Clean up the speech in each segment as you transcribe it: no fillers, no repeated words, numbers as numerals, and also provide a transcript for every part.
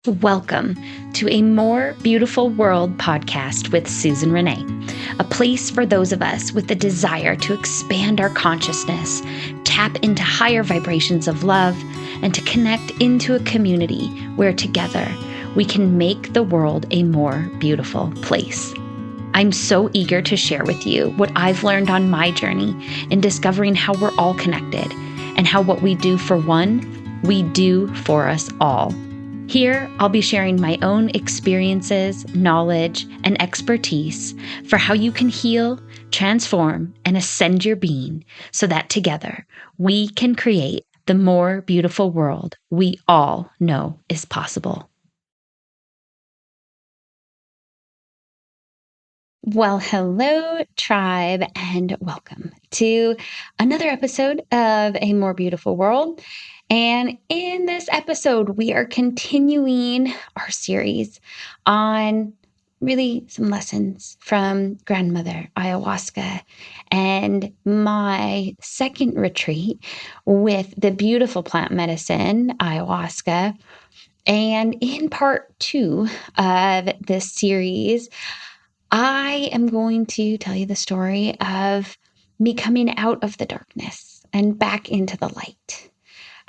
Welcome to A More Beautiful World podcast with Susyn Renee, a place for those of us with the desire to expand our consciousness, tap into higher vibrations of love, and to connect into a community where together we can make the world a more beautiful place. I'm so eager to share with you what I've learned on my journey in discovering how we're all connected and how what we do for one, we do for us all. Here, I'll be sharing my own experiences, knowledge, and expertise for how you can heal, transform, and ascend your being so that together we can create the more beautiful world we all know is possible. Well, hello, tribe, and welcome to another episode of A More Beautiful World. And in this episode, we are continuing our series on really some lessons from Grandmother Ayahuasca and my second retreat with the beautiful plant medicine, ayahuasca. And in part 2 of this series, I am going to tell you the story of me coming out of the darkness and back into the light.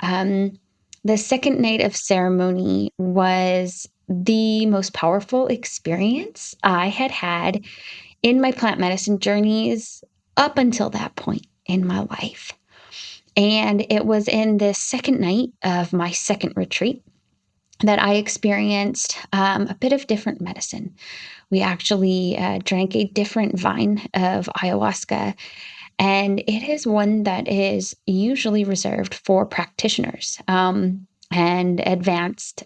The second night of ceremony was the most powerful experience I had had in my plant medicine journeys up until that point in my life. And it was in the second night of my second retreat that I experienced a bit of different medicine. We actually drank a different vine of ayahuasca, and it is one that is usually reserved for practitioners and advanced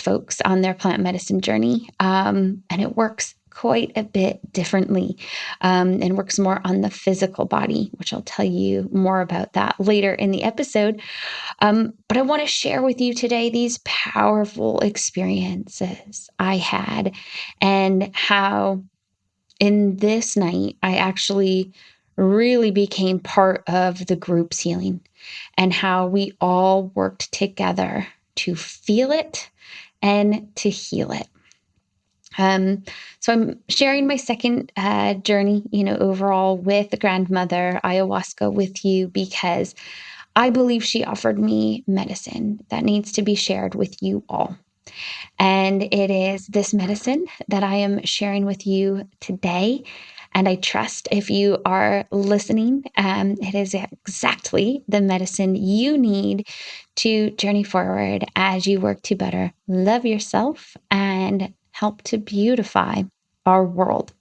folks on their plant medicine journey. And it works quite a bit differently and works more on the physical body, which I'll tell you more about that later in the episode. But I want to share with you today these powerful experiences I had and how in this night, I actually really became part of the group's healing and how we all worked together to feel it and to heal it. So I'm sharing my second journey, overall with the Grandmother Ayahuasca with you because I believe she offered me medicine that needs to be shared with you all. And it is this medicine that I am sharing with you today. And I trust if you are listening, it is exactly the medicine you need to journey forward as you work to better love yourself and help to beautify our world.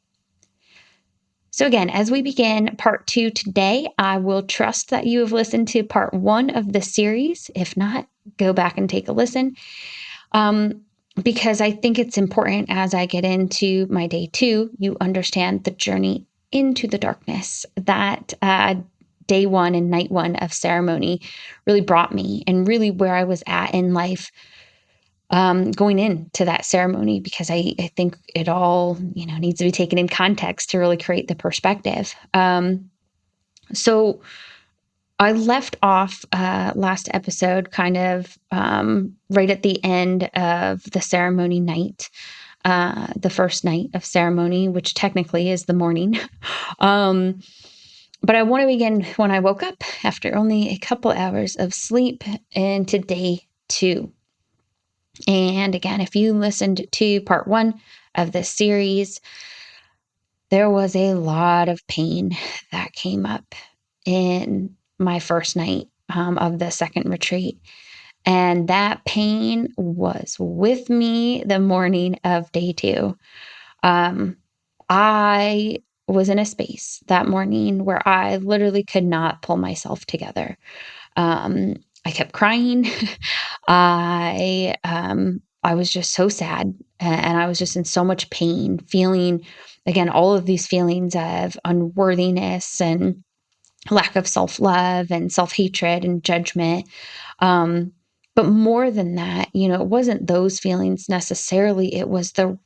So again, as we begin part 2 today, I will trust that you have listened to part 1 of the series. If not, go back and take a listen. Because I think it's important as I get into my day 2, you understand the journey into the darkness that day 1 and night 1 of ceremony really brought me and really where I was at in life going into that ceremony, because I think it all, needs to be taken in context to really create the perspective. So I left off last episode kind of right at the end of the ceremony night, the first night of ceremony, which technically is the morning. But I want to begin when I woke up after only a couple hours of sleep into day 2. And again, if you listened to part 1 of this series, there was a lot of pain that came up in my first night of the second retreat. And that pain was with me the morning of day 2. I was in a space that morning where I literally could not pull myself together. I kept crying. I was just so sad, and I was just in so much pain, feeling, again, all of these feelings of unworthiness and lack of self-love and self-hatred and judgment. But more than that, it wasn't those feelings necessarily. It was the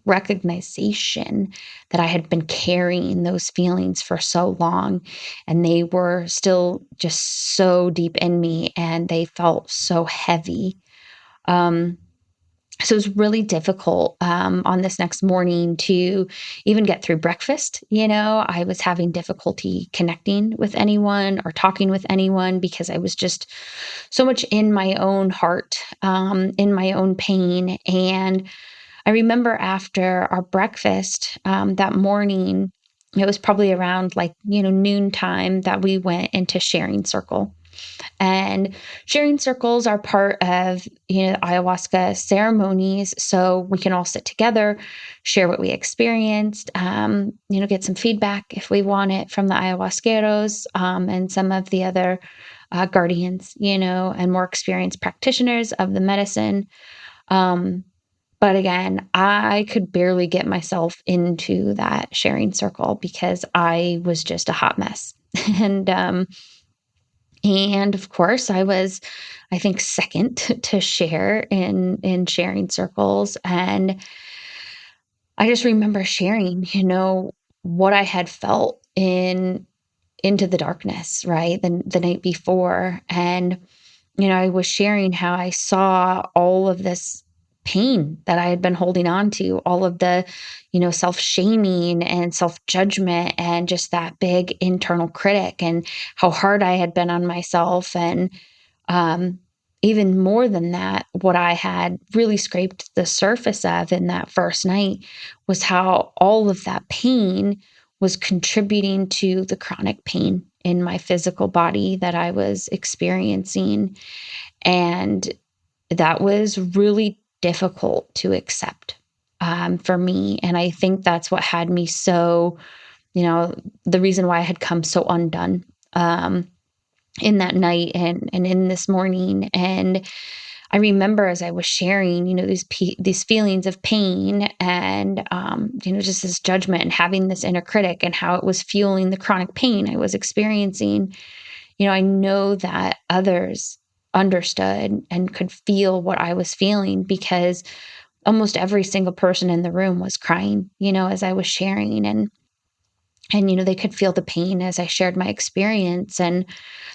recognition that I had been carrying those feelings for so long, and they were still just so deep in me, and they felt so heavy. So it was really difficult on this next morning to even get through breakfast. I was having difficulty connecting with anyone or talking with anyone because I was just so much in my own heart, in my own pain. And I remember after our breakfast that morning, it was probably around noontime that we went into sharing circle. And sharing circles are part of, ayahuasca ceremonies. So we can all sit together, share what we experienced, get some feedback if we want it from the ayahuasqueros and some of the other guardians, and more experienced practitioners of the medicine. But again, I could barely get myself into that sharing circle because I was just a hot mess. And of course, I was, I think, second to share in sharing circles. And I just remember sharing, what I had felt into the darkness, right? The night before. And, I was sharing how I saw all of this pain that I had been holding on to, all of the, self-shaming and self-judgment and just that big internal critic and how hard I had been on myself. And um, even more than that, what I had really scraped the surface of in that first night was how all of that pain was contributing to the chronic pain in my physical body that I was experiencing. And that was really difficult to accept for me. And I think that's what had me so, the reason why I had come so undone in that night and in this morning. And I remember as I was sharing, these feelings of pain and, just this judgment and having this inner critic and how it was fueling the chronic pain I was experiencing. I know that others understood and could feel what I was feeling because almost every single person in the room was crying, as I was sharing and they could feel the pain as I shared my experience. And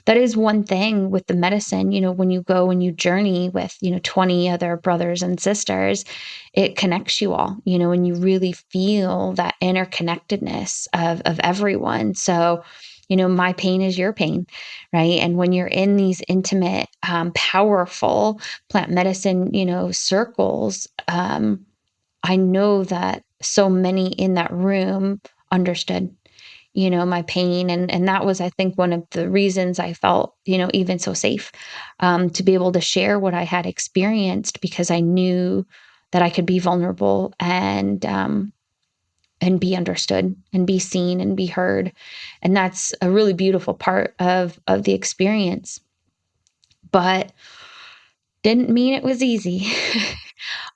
that is one thing with the medicine, when you go and you journey with, 20 other brothers and sisters, it connects you all, and you really feel that interconnectedness of everyone. So, my pain is your pain, right? And when you're in these intimate, powerful plant medicine, circles, I know that so many in that room understood my pain. And that was, I think, one of the reasons I felt, even so safe to be able to share what I had experienced because I knew that I could be vulnerable and be understood and be seen and be heard. And that's a really beautiful part of the experience. But didn't mean it was easy.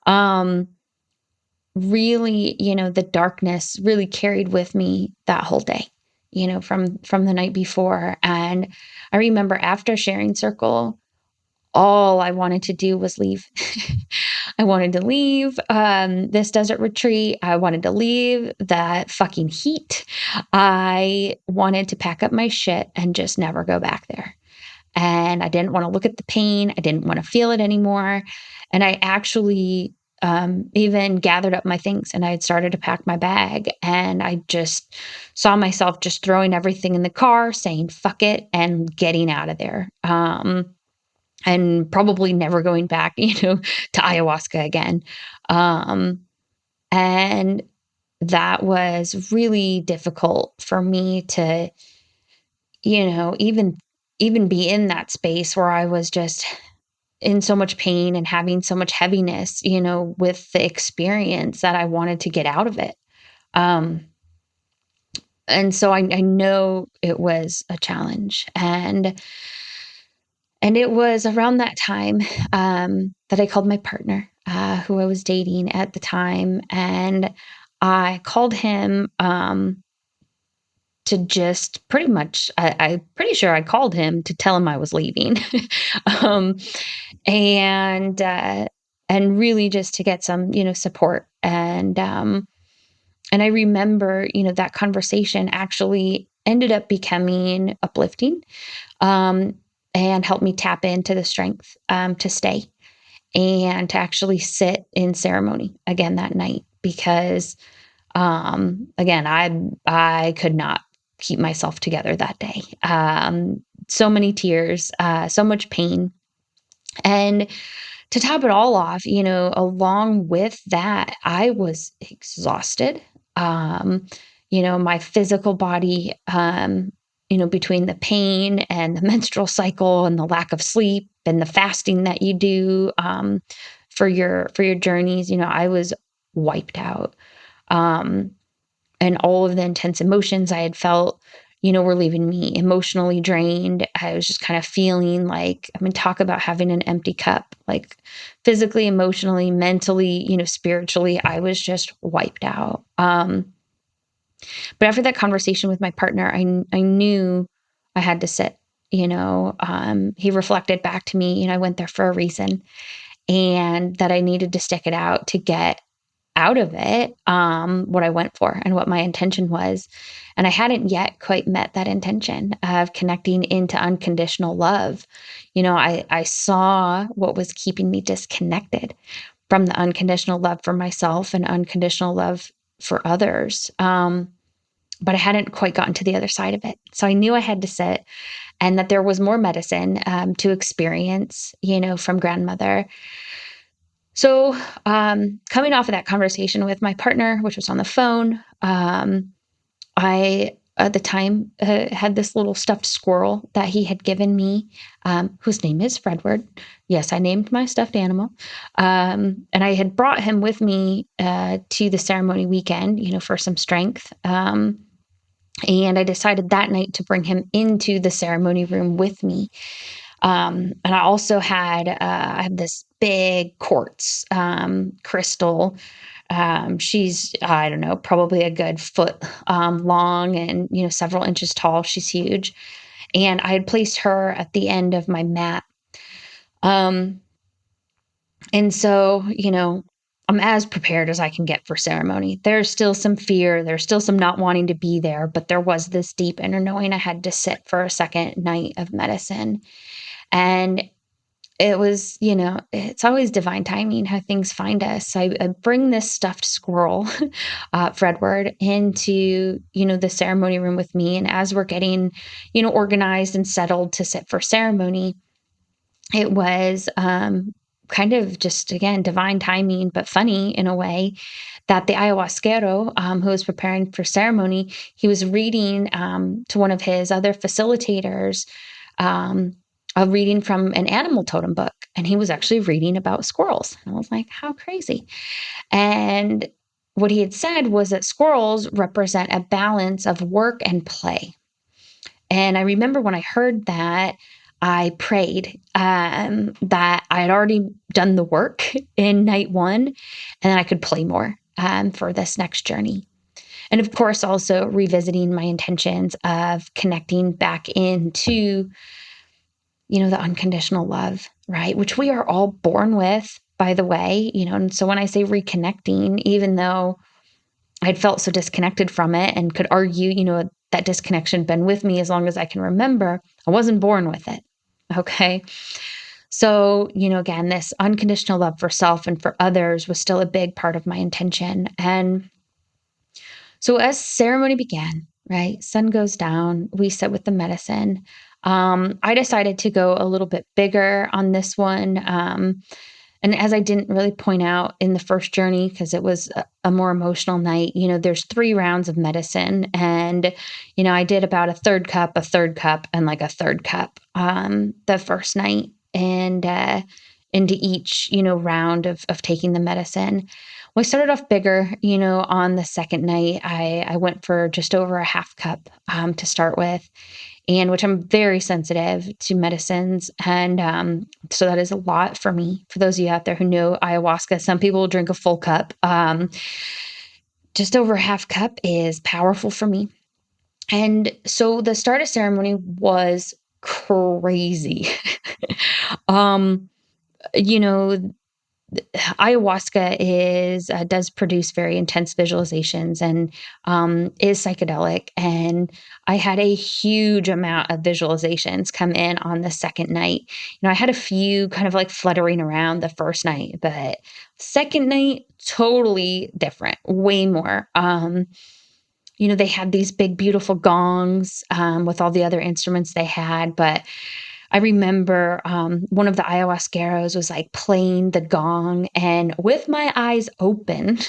um, Really, the darkness really carried with me that whole day, from the night before. And I remember after sharing circle, all I wanted to do was leave. I wanted to leave this desert retreat. I wanted to leave that fucking heat. I wanted to pack up my shit and just never go back there. And I didn't want to look at the pain. I didn't want to feel it anymore. And I actually even gathered up my things and I had started to pack my bag. And I just saw myself just throwing everything in the car, saying, fuck it, and getting out of there. And probably never going back, to ayahuasca again. And that was really difficult for me to, even be in that space where I was just in so much pain and having so much heaviness, with the experience that I wanted to get out of it. And so I know it was a challenge. And it was around that time that I called my partner, who I was dating at the time. And I called him to just pretty much, I'm pretty sure I called him to tell him I was leaving. um, and really just to get some, support. And I remember, that conversation actually ended up becoming uplifting, and helped me tap into the strength, to stay. and to actually sit in ceremony again that night because, again, I could not keep myself together that day. So many tears, so much pain. And to top it all off, along with that, I was exhausted. Um, my physical body, between the pain and the menstrual cycle and the lack of sleep and the fasting that you do for your journeys, I was wiped out. Um, and all of the intense emotions I had felt, were leaving me emotionally drained. I was just kind of feeling like, talk about having an empty cup, like physically, emotionally, mentally, spiritually, I was just wiped out. But after that conversation with my partner, I knew I had to sit, he reflected back to me, I went there for a reason and that I needed to stick it out to get out of it, what I went for and what my intention was. And I hadn't yet quite met that intention of connecting into unconditional love. I saw what was keeping me disconnected from the unconditional love for myself and unconditional love for others. But I hadn't quite gotten to the other side of it. So I knew I had to sit and that there was more medicine to experience, from grandmother. So, coming off of that conversation with my partner, which was on the phone, I, at the time, had this little stuffed squirrel that he had given me, whose name is Fredward. Yes, I named my stuffed animal. And I had brought him with me to the ceremony weekend, for some strength. And I decided that night to bring him into the ceremony room with me. And I also had I have this big quartz crystal. She's, I don't know, probably a good foot long and several inches tall. She's huge, and I had placed her at the end of my mat. Um, and so I'm as prepared as I can get for ceremony. There's still some fear. There's still some not wanting to be there, but there was this deep inner knowing I had to sit for a second night of medicine. And it was, it's always divine timing how things find us. I bring this stuffed squirrel, Fredward, into, the ceremony room with me. And as we're getting, organized and settled to sit for ceremony, it was kind of just, again, divine timing, but funny in a way that the ayahuasquero who was preparing for ceremony, he was reading to one of his other facilitators a reading from an animal totem book. And he was actually reading about squirrels. And I was like, how crazy. And what he had said was that squirrels represent a balance of work and play. And I remember when I heard that, I prayed that I had already done the work in night one and then I could play more for this next journey. And of course, also revisiting my intentions of connecting back into the unconditional love, right? Which we are all born with, by the way, and so when I say reconnecting, even though I'd felt so disconnected from it and could argue, that disconnection been with me as long as I can remember, I wasn't born with it. Okay. So, again, this unconditional love for self and for others was still a big part of my intention. And so as ceremony began, right, sun goes down, we sit with the medicine. I decided to go a little bit bigger on this one. And as I didn't really point out in the first journey, because it was a more emotional night, there's 3 rounds of medicine. And, I did about a third cup, and like a third cup the first night. And into each, round of taking the medicine. Well, I started off bigger, on the second night. I went for just over a half cup to start with, and which I'm very sensitive to medicines. And so that is a lot for me. For those of you out there who know ayahuasca, some people will drink a full cup. Just over a half cup is powerful for me. And so the start of ceremony was crazy. um, you know, ayahuasca does produce very intense visualizations and is psychedelic. And I had a huge amount of visualizations come in on the second night. I had a few kind of like fluttering around the first night, but second night, totally different, way more. They had these big, beautiful gongs with all the other instruments they had, but I remember one of the ayahuasqueros was like playing the gong, and with my eyes open,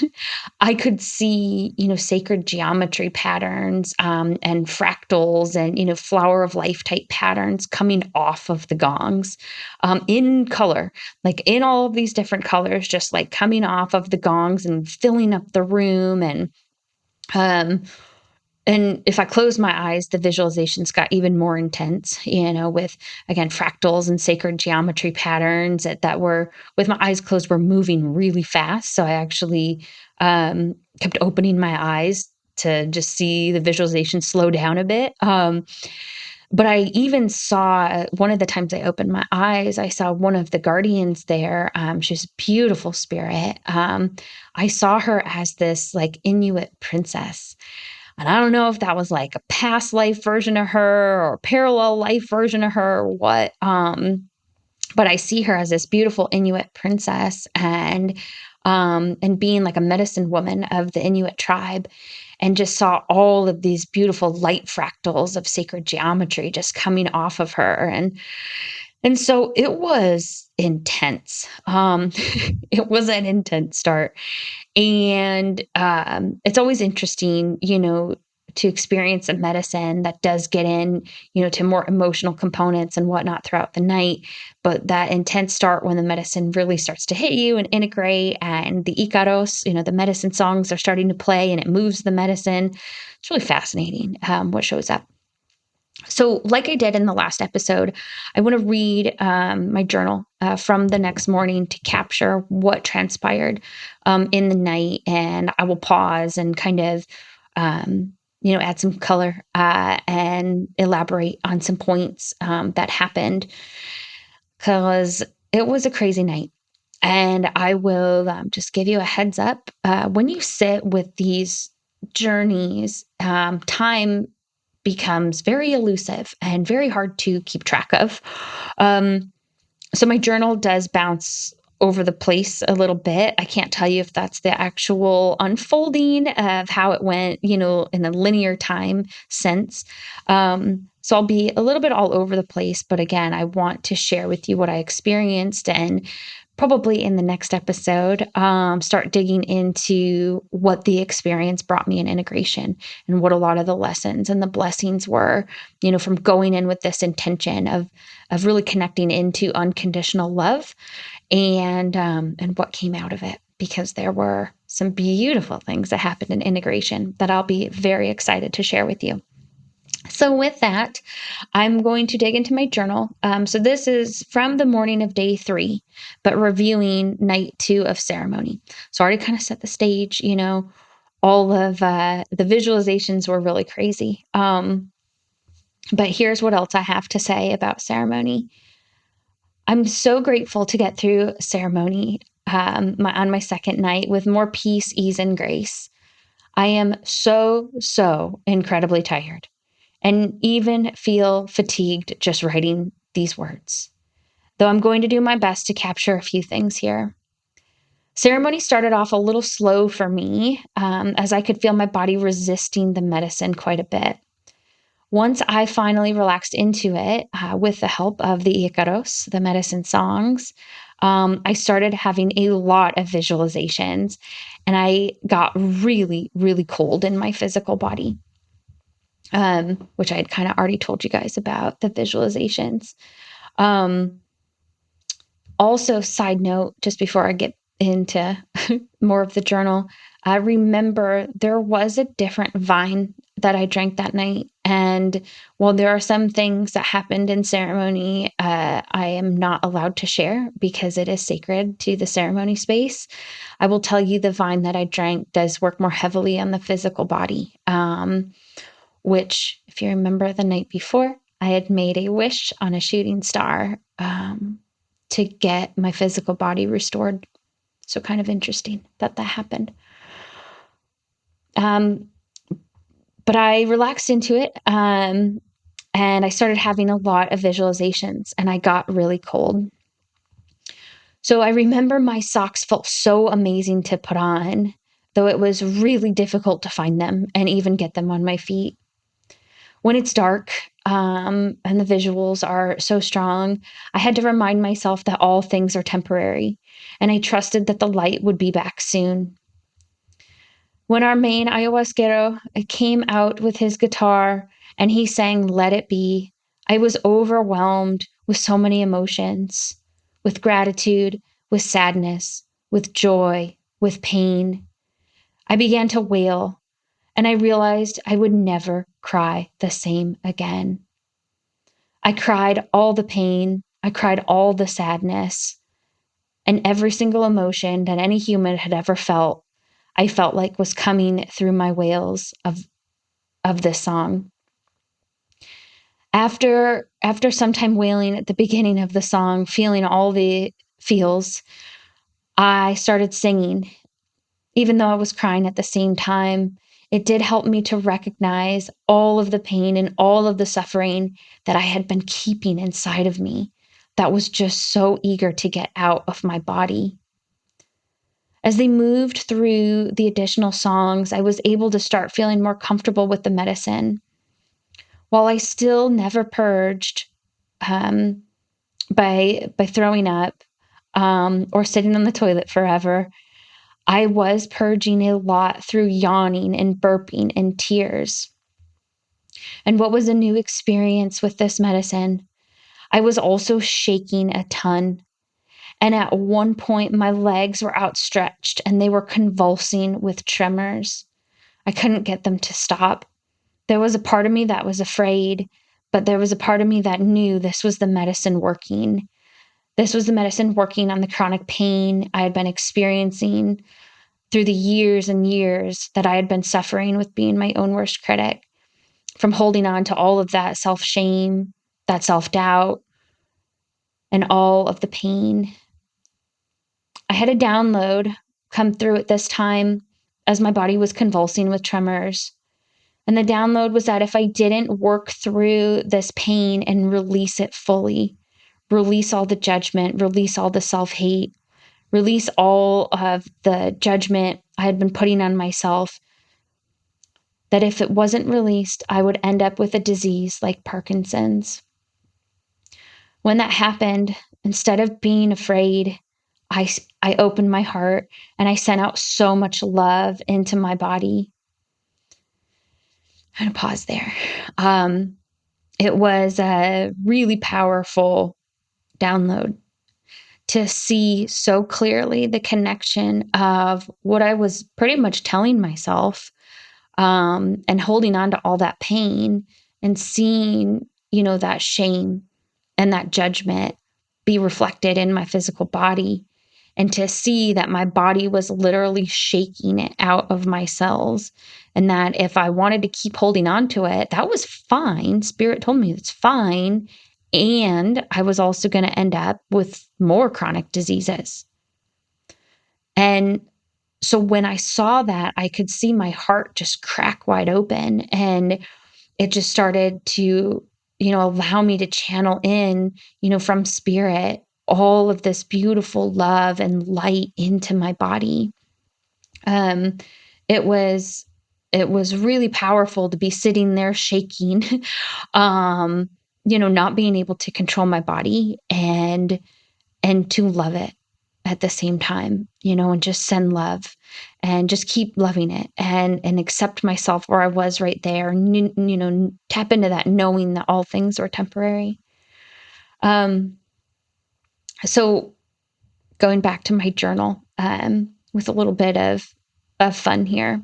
I could see, sacred geometry patterns and fractals and, flower of life type patterns coming off of the gongs in color, like in all of these different colors, just like coming off of the gongs and filling up the room. Um, and if I closed my eyes, the visualizations got even more intense, with, again, fractals and sacred geometry patterns that were, with my eyes closed, were moving really fast. So I actually kept opening my eyes to just see the visualization slow down a bit. But I even saw, one of the times I opened my eyes, I saw one of the guardians there. She's a beautiful spirit. I saw her as this like Inuit princess. And I don't know if that was like a past life version of her or a parallel life version of her or what. But I see her as this beautiful Inuit princess and being like a medicine woman of the Inuit tribe, and just saw all of these beautiful light fractals of sacred geometry just coming off of her. And so it was intense. It was an intense start. And it's always interesting, to experience a medicine that does get in, to more emotional components and whatnot throughout the night. But that intense start when the medicine really starts to hit you and integrate, and the Icaros, the medicine songs are starting to play and it moves the medicine. It's really fascinating what shows up. So, like I did in the last episode, I want to read my journal from the next morning to capture what transpired in the night. And I will pause and kind of, add some color and elaborate on some points that happened, because it was a crazy night. And I will just give you a heads up. When you sit with these journeys, time becomes very elusive and very hard to keep track of. So my journal does bounce over the place a little bit. I can't tell you if that's the actual unfolding of how it went, in a linear time sense. So I'll be a little bit all over the place, but again, I want to share with you what I experienced, and probably in the next episode, start digging into what the experience brought me in integration and what a lot of the lessons and the blessings were, from going in with this intention of really connecting into unconditional love, and what came out of it, because there were some beautiful things that happened in integration that I'll be very excited to share with you. So with that, I'm going to dig into my journal. So this is from the morning of day 3, but reviewing night 2 of ceremony. So I already kind of set the stage, all of the visualizations were really crazy. But here's what else I have to say about ceremony. I'm so grateful to get through ceremony on my second night with more peace, ease, and grace. I am so incredibly tired, and even feel fatigued just writing these words, though I'm going to do my best to capture a few things here. Ceremony started off a little slow for me, as I could feel my body resisting the medicine quite a bit. Once I finally relaxed into it, with the help of the Icaros, the medicine songs, I started having a lot of visualizations, and I got really, really cold in my physical body. Which I had kind of already told you guys about the visualizations. Also, side note, just before I get into more of the journal, I remember there was a different vine that I drank that night. And while there are some things that happened in ceremony, I am not allowed to share because it is sacred to the ceremony space. I will tell you the vine that I drank does work more heavily on the physical body. Which, if you remember the night before, I had made a wish on a shooting star to get my physical body restored. So kind of interesting that happened. But I relaxed into it. And I started having a lot of visualizations, and I got really cold. So I remember my socks felt so amazing to put on, though it was really difficult to find them and even get them on my feet. When it's dark, and the visuals are so strong, I had to remind myself that all things are temporary, and I trusted that the light would be back soon. When our main ayahuasquero came out with his guitar and he sang Let It Be, I was overwhelmed with so many emotions, with gratitude, with sadness, with joy, with pain. I began to wail, and I realized I would never cry the same again. I cried all the pain, I cried all the sadness, and every single emotion that any human had ever felt, I felt like was coming through my wails of this song. After some time wailing at the beginning of the song, feeling all the feels, I started singing. Even though I was crying at the same time, it did help me to recognize all of the pain and all of the suffering that I had been keeping inside of me that was just so eager to get out of my body. As they moved through the additional songs, I was able to start feeling more comfortable with the medicine. While I still never purged by throwing up or sitting on the toilet forever, I was purging a lot through yawning and burping and tears. And what was a new experience with this medicine? I was also shaking a ton. And at one point, my legs were outstretched and they were convulsing with tremors. I couldn't get them to stop. There was a part of me that was afraid, but there was a part of me that knew this was the medicine working. This was the medicine working on the chronic pain I had been experiencing through the years and years that I had been suffering with being my own worst critic, from holding on to all of that self-shame, that self-doubt, and all of the pain. I had a download come through at this time as my body was convulsing with tremors. And the download was that if I didn't work through this pain and release it fully, release all the judgment, release all the self-hate, release all of the judgment I had been putting on myself, that if it wasn't released, I would end up with a disease like Parkinson's. When that happened, instead of being afraid, I opened my heart and I sent out so much love into my body. I'm going to pause there. It was a really powerful download to see so clearly the connection of what I was pretty much telling myself, and holding on to all that pain and seeing, that shame and that judgment be reflected in my physical body, and to see that my body was literally shaking it out of my cells. And that if I wanted to keep holding on to it, that was fine. Spirit told me it's fine. And I was also going to end up with more chronic diseases. And so when I saw that, I could see my heart just crack wide open, and it just started to, allow me to channel in, from spirit, all of this beautiful love and light into my body. It was really powerful to be sitting there shaking, not being able to control my body and to love it at the same time, and just send love and just keep loving it and accept myself where I was right there, and, tap into that knowing that all things are temporary. So going back to my journal, with a little bit of fun here.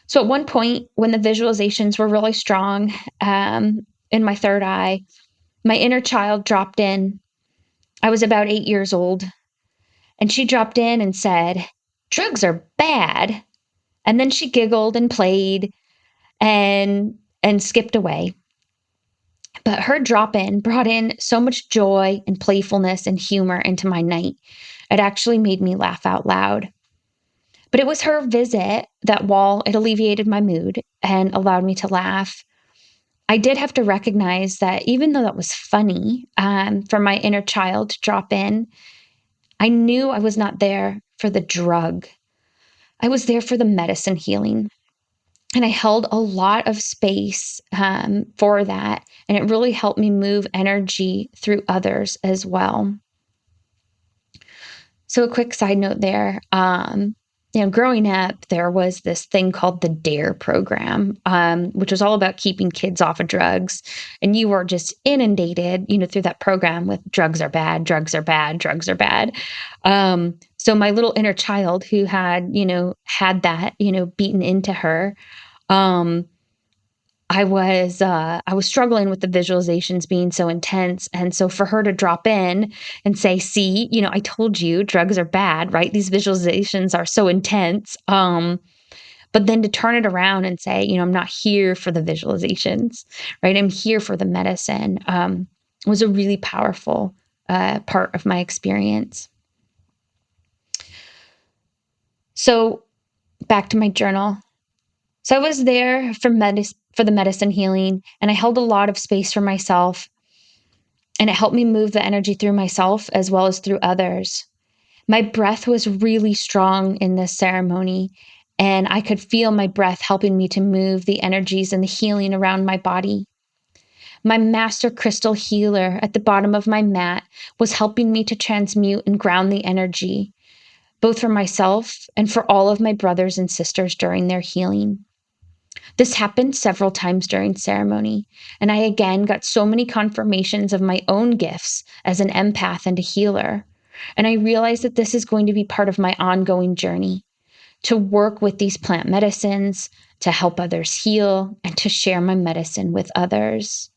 So at one point when the visualizations were really strong, in my third eye, my inner child dropped in. I was about 8 years old. And she dropped in and said, "Drugs are bad." And then she giggled and played and skipped away. But her drop in brought in so much joy and playfulness and humor into my night. It actually made me laugh out loud. But it was her visit that, while it alleviated my mood and allowed me to laugh, I did have to recognize that even though that was funny, for my inner child to drop in, I knew I was not there for the drug. I was there for the medicine healing. And I held a lot of space for that. And it really helped me move energy through others as well. So a quick side note there, growing up, there was this thing called the DARE program, which was all about keeping kids off of drugs. And you were just inundated, through that program with drugs are bad, drugs are bad, drugs are bad. So my little inner child who had that, beaten into her, I was struggling with the visualizations being so intense. And so for her to drop in and say, see, I told you drugs are bad, right? These visualizations are so intense. But then to turn it around and say, I'm not here for the visualizations, right? I'm here for the medicine, was a really powerful part of my experience. So back to my journal. So I was there for the medicine healing, and I held a lot of space for myself, and it helped me move the energy through myself as well as through others. My breath was really strong in this ceremony, and I could feel my breath helping me to move the energies and the healing around my body. My master crystal healer at the bottom of my mat was helping me to transmute and ground the energy, both for myself and for all of my brothers and sisters during their healing. This happened several times during ceremony, and I again got so many confirmations of my own gifts as an empath and a healer. And I realized that this is going to be part of my ongoing journey, to work with these plant medicines, to help others heal, and to share my medicine with others.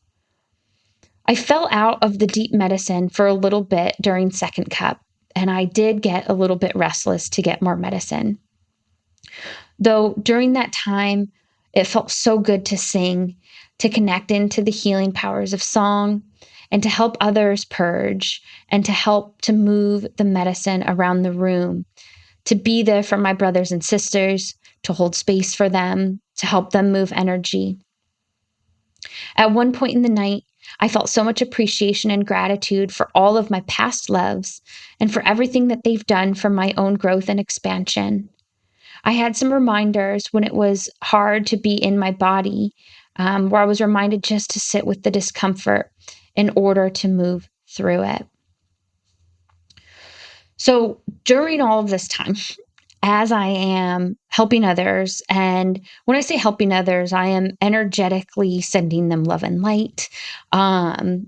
I fell out of the deep medicine for a little bit during second cup, and I did get a little bit restless to get more medicine. Though during that time, it felt so good to sing, to connect into the healing powers of song, and to help others purge, and to help to move the medicine around the room, to be there for my brothers and sisters, to hold space for them, to help them move energy. At one point in the night, I felt so much appreciation and gratitude for all of my past loves and for everything that they've done for my own growth and expansion. I had some reminders when it was hard to be in my body, where I was reminded just to sit with the discomfort in order to move through it. So during all of this time, as I am helping others, and when I say helping others, I am energetically sending them love and light,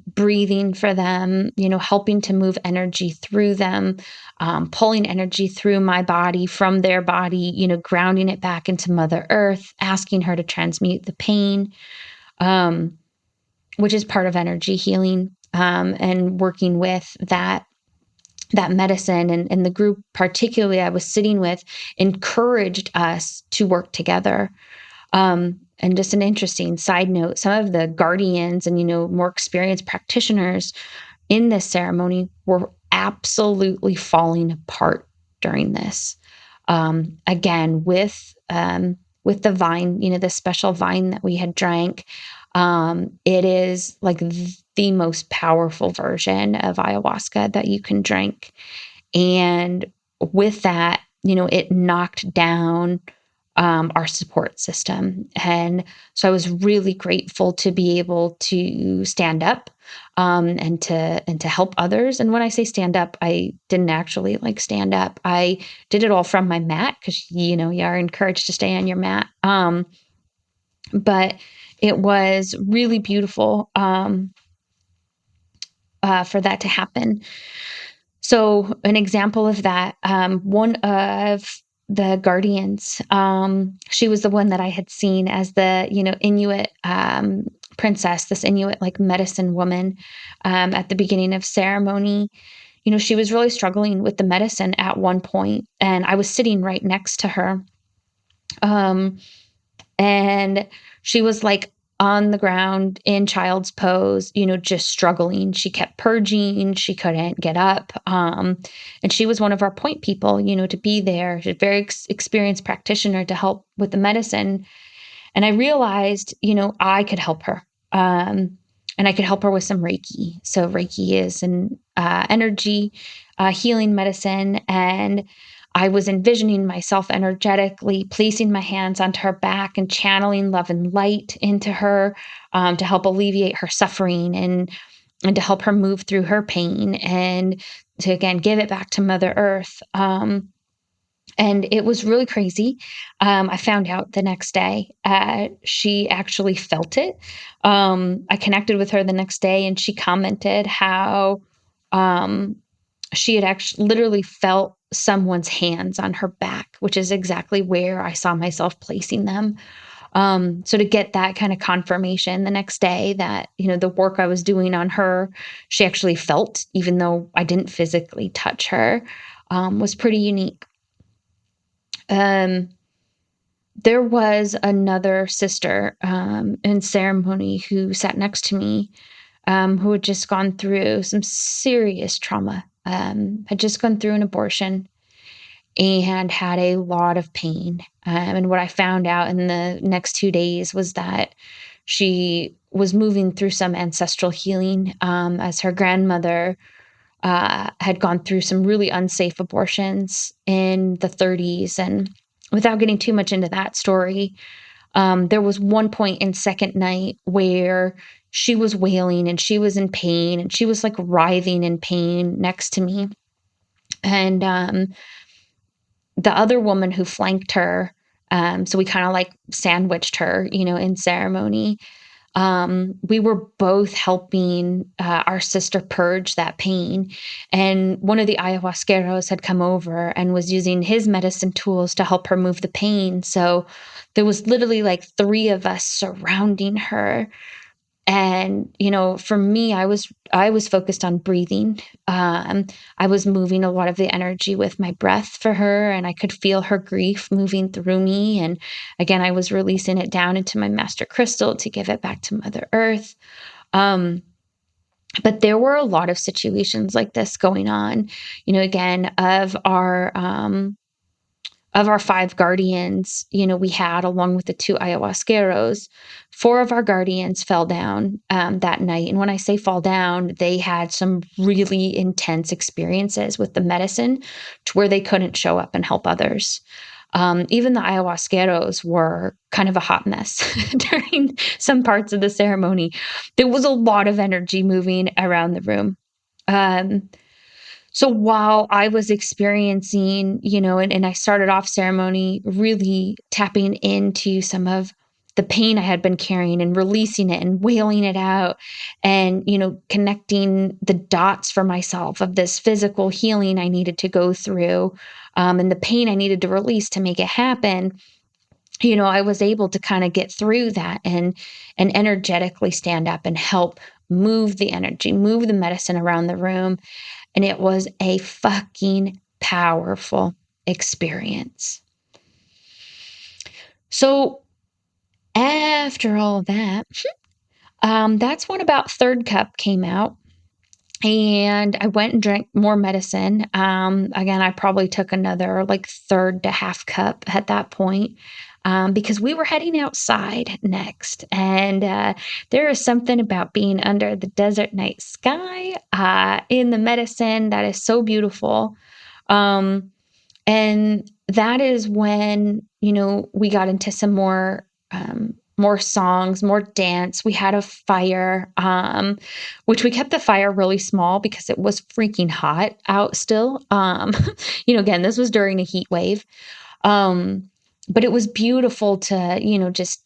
breathing for them, helping to move energy through them, pulling energy through my body from their body, grounding it back into Mother Earth, asking her to transmute the pain, which is part of energy healing, and working with that medicine, and the group particularly I was sitting with encouraged us to work together. And just an interesting side note, some of the guardians and, more experienced practitioners in this ceremony were absolutely falling apart during this. Again, with the vine, the special vine that we had drank, it is like the most powerful version of ayahuasca that you can drink. And with that, it knocked down our support system. And so I was really grateful to be able to stand up and to help others. And when I say stand up, I didn't actually stand up. I did it all from my mat because, you are encouraged to stay on your mat. But it was really beautiful for that to happen. So an example of that, one of the guardians, she was the one that I had seen as the, Inuit princess, this Inuit medicine woman at the beginning of ceremony. She was really struggling with the medicine at one point, and I was sitting right next to her. And she was on the ground in child's pose, just struggling. She kept purging. She couldn't get up. And she was one of our point people, to be there. She's a very experienced practitioner to help with the medicine. And I realized, I could help her. And I could help her with some Reiki. So Reiki is an energy healing medicine. And I was envisioning myself energetically placing my hands onto her back and channeling love and light into her to help alleviate her suffering and to help her move through her pain and to, again, give it back to Mother Earth. And it was really crazy. I found out the next day, she actually felt it. I connected with her the next day and she commented how she had actually literally felt someone's hands on her back, which is exactly where I saw myself placing them. So to get that kind of confirmation the next day that, the work I was doing on her, she actually felt, even though I didn't physically touch her, was pretty unique. There was another sister in ceremony who sat next to me, who had just gone through some serious trauma, had just gone through an abortion and had a lot of pain. And what I found out in the next 2 days was that she was moving through some ancestral healing, as her grandmother had gone through some really unsafe abortions in the 30s. And without getting too much into that story, there was one point in second night where she was wailing and she was in pain and she was like writhing in pain next to me. And the other woman who flanked her, so we kind of like sandwiched her, in ceremony. We were both helping our sister purge that pain. And one of the ayahuasqueros had come over and was using his medicine tools to help her move the pain. So there was literally like 3 of us surrounding her. And, for me, I was focused on breathing. I was moving a lot of the energy with my breath for her, and I could feel her grief moving through me. And again, I was releasing it down into my master crystal to give it back to Mother Earth. But there were a lot of situations like this going on, again, of our 5 guardians, we had, along with the 2 ayahuasqueros, 4 of our guardians fell down that night. And when I say fall down, they had some really intense experiences with the medicine to where they couldn't show up and help others. Even the ayahuasqueros were kind of a hot mess during some parts of the ceremony. There was a lot of energy moving around the room. So while I was experiencing, and I started off ceremony really tapping into some of the pain I had been carrying and releasing it and wailing it out and, connecting the dots for myself of this physical healing I needed to go through, and the pain I needed to release to make it happen. I was able to kind of get through that and energetically stand up and help move the energy, move the medicine around the room. And it was a fucking powerful experience. So after all that, that's when about 3rd cup came out. And I went and drank more medicine. Again, I probably took another like 1/3 to 1/2 cup at that point. Because we were heading outside next. And there is something about being under the desert night sky in the medicine that is so beautiful. And that is when, we got into some more songs, more dance. We had a fire, which we kept the fire really small because it was freaking hot out still. Again, this was during a heat wave. But it was beautiful to, just,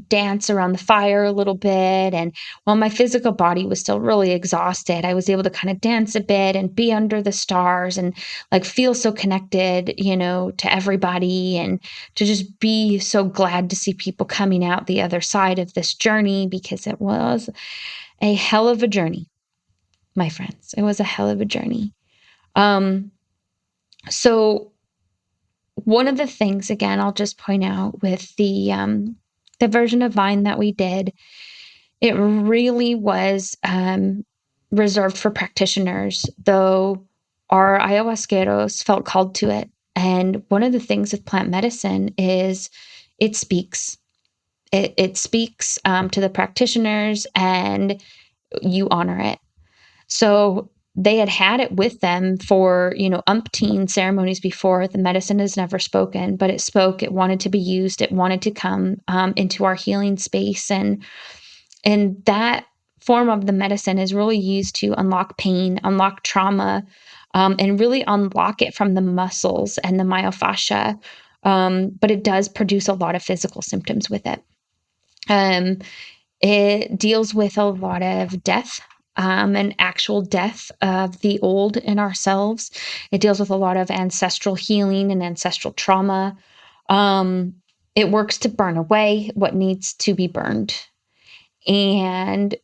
dance around the fire a little bit. And while my physical body was still really exhausted, I was able to kind of dance a bit and be under the stars and like feel so connected, to everybody and to just be so glad to see people coming out the other side of this journey, because it was a hell of a journey, my friends. It was a hell of a journey. So one of the things, again, I'll just point out with the the version of Vine that we did, it really was reserved for practitioners, though our ayahuasqueros felt called to it. And one of the things with plant medicine is it speaks. It speaks to the practitioners, and you honor it. So they had it with them for, umpteen ceremonies before. The medicine has never spoken, but it spoke. It wanted to be used. It wanted to come into our healing space. And that form of the medicine is really used to unlock pain, unlock trauma, and really unlock it from the muscles and the myofascia. But it does produce a lot of physical symptoms with it. It deals with a lot of death, and actual death of the old in ourselves. It deals with a lot of ancestral healing and ancestral trauma. It works to burn away what needs to be burned. And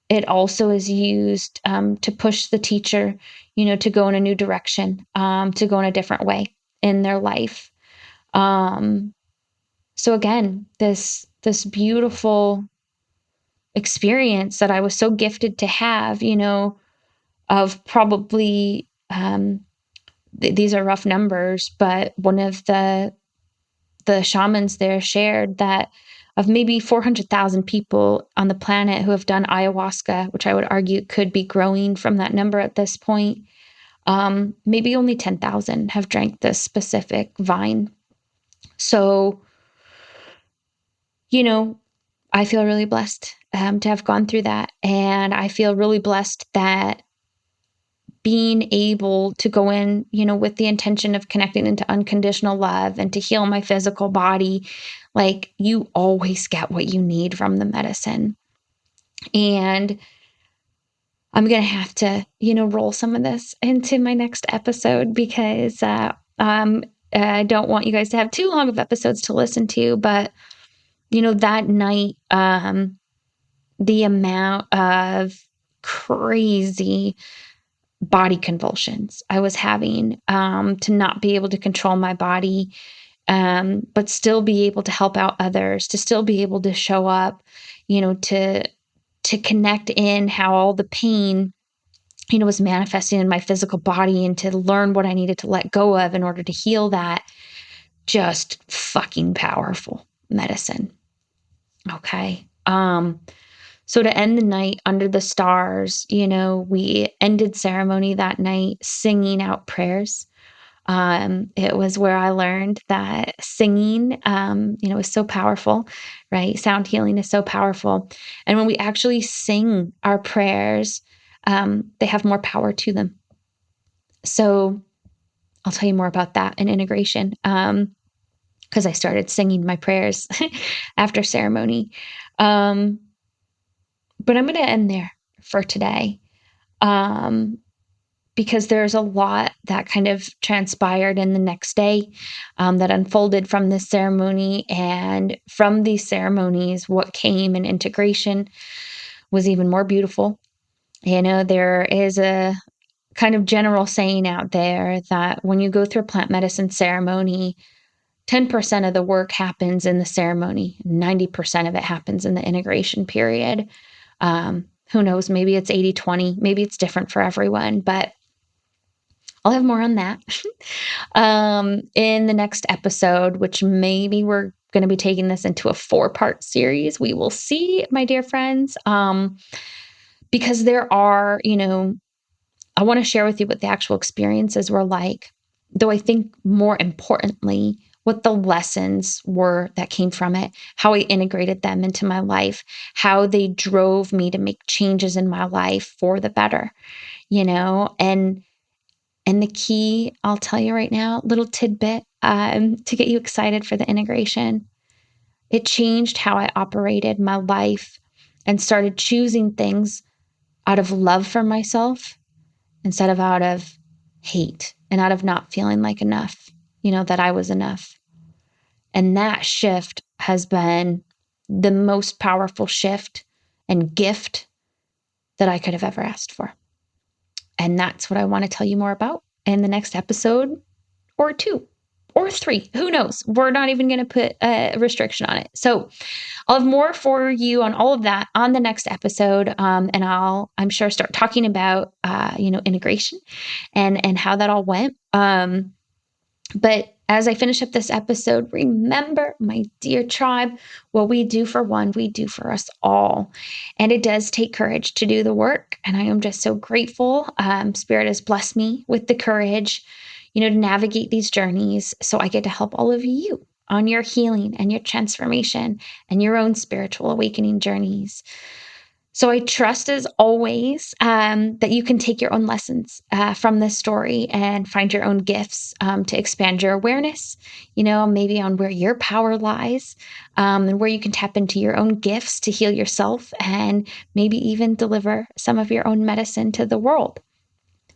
it also is used to push the teacher, to go in a new direction, to go in a different way in their life. So again, this beautiful experience that I was so gifted to have, of probably, these are rough numbers, but one of the shamans there shared that of maybe 400,000 people on the planet who have done ayahuasca, which I would argue could be growing from that number at this point, maybe only 10,000 have drank this specific vine. So, I feel really blessed to have gone through that. And I feel really blessed that being able to go in, with the intention of connecting into unconditional love and to heal my physical body, like you always get what you need from the medicine. And I'm going to have to, roll some of this into my next episode because I don't want you guys to have too long of episodes to listen to. But, that night, the amount of crazy body convulsions I was having, to not be able to control my body, but still be able to help out others, to still be able to show up, to connect in how all the pain, was manifesting in my physical body, and to learn what I needed to let go of in order to heal that. Just fucking powerful medicine. Okay. So to end the night under the stars, we ended ceremony that night singing out prayers. It was where I learned that singing, is so powerful, right? Sound healing is so powerful. And when we actually sing our prayers, they have more power to them. So I'll tell you more about that in integration, because I started singing my prayers after ceremony. But I'm going to end there for today, because there's a lot that kind of transpired in the next day, that unfolded from this ceremony. And from these ceremonies, what came in integration was even more beautiful. There is a kind of general saying out there that when you go through a plant medicine ceremony, 10% of the work happens in the ceremony, 90% of it happens in the integration period. Who knows? Maybe it's 80-20. Maybe it's different for everyone, but I'll have more on that in the next episode, which maybe we're going to be taking this into a 4-part series. We will see, my dear friends, because there are, I want to share with you what the actual experiences were like, though I think more importantly, what the lessons were that came from it, how I integrated them into my life, how they drove me to make changes in my life for the better, and the key, I'll tell you right now, little tidbit, to get you excited for the integration. It changed how I operated my life and started choosing things out of love for myself instead of out of hate and out of not feeling like enough, that I was enough. And that shift has been the most powerful shift and gift that I could have ever asked for. And that's what I want to tell you more about in the next episode or 2 or 3. Who knows? We're not even going to put a restriction on it. So I'll have more for you on all of that on the next episode. And I'm sure, start talking about, integration and how that all went. But as I finish up this episode, remember, my dear tribe, what we do for one, we do for us all. And it does take courage to do the work. And I am just so grateful. Spirit has blessed me with the courage, to navigate these journeys. So I get to help all of you on your healing and your transformation and your own spiritual awakening journeys. So I trust, as always, that you can take your own lessons from this story and find your own gifts to expand your awareness, maybe on where your power lies, and where you can tap into your own gifts to heal yourself and maybe even deliver some of your own medicine to the world.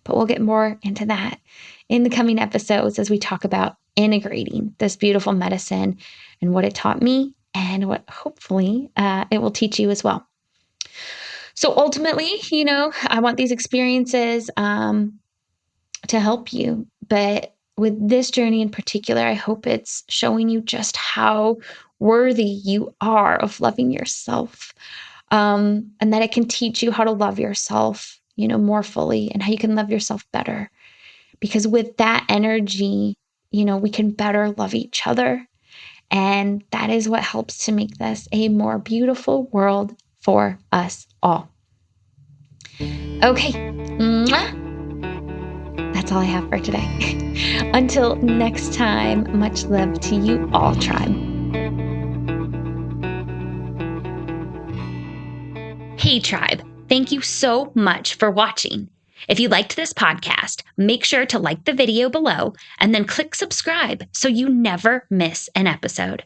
But we'll get more into that in the coming episodes as we talk about integrating this beautiful medicine and what it taught me and what hopefully it will teach you as well. So ultimately, I want these experiences to help you. But with this journey in particular, I hope it's showing you just how worthy you are of loving yourself, and that it can teach you how to love yourself, more fully, and how you can love yourself better. Because with that energy, we can better love each other. And that is what helps to make this a more beautiful world for us all. Okay. Mwah. That's all I have for today. Until next time, much love to you all, tribe. Hey, tribe. Thank you so much for watching. If you liked this podcast, make sure to like the video below and then click subscribe so you never miss an episode.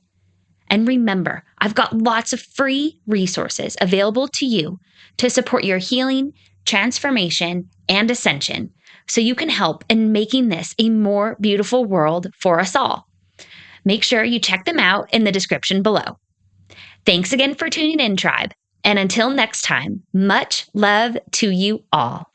And remember, I've got lots of free resources available to you to support your healing, transformation, and ascension, so you can help in making this a more beautiful world for us all. Make sure you check them out in the description below. Thanks again for tuning in, tribe. And until next time, much love to you all.